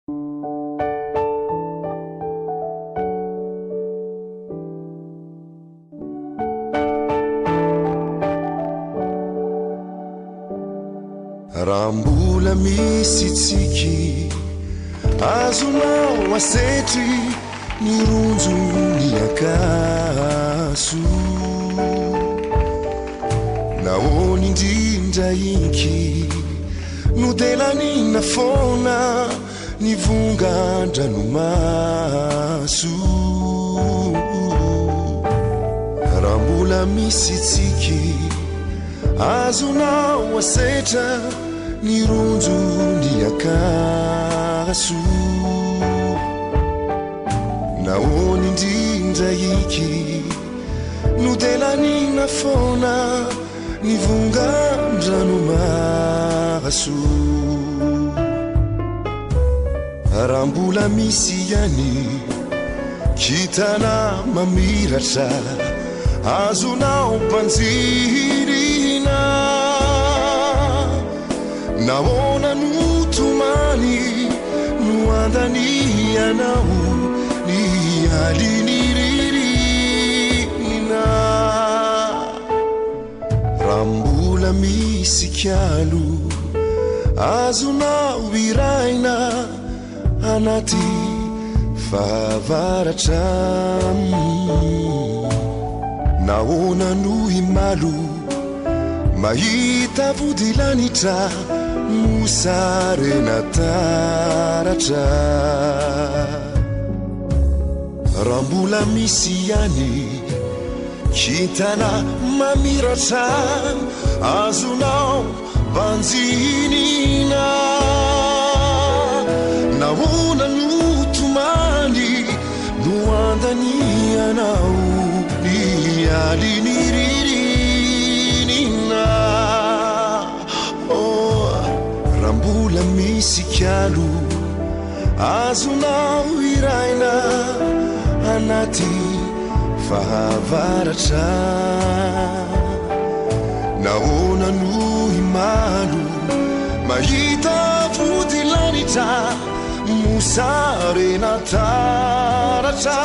Rambola misy tsiky azonao asetry ny ronjo ny akaso naony indrindra inky no delanina fona ny vongan-dranomaso rambola misy tsiky azonao asetra ny ronjo ny akaso naony indrindra iky no delanina fona ny vongan-dranomaso rambola misy ihany kitana mamiratra azonao mpanjirina naona notomany no andanianao ny aliny ririnina rambola misy kialo azonao iraina anaty fahavaratra naona no imalo mahita vodilanitra mosarena taratra rambola misy ihany kitana mamiratra azonao banjinina naona notomany no andanianao ny aliny ririnina rambola misy kialo azonao iraina anaty fahavaratra naona no imalo mahita vodilanitra mosarena taratra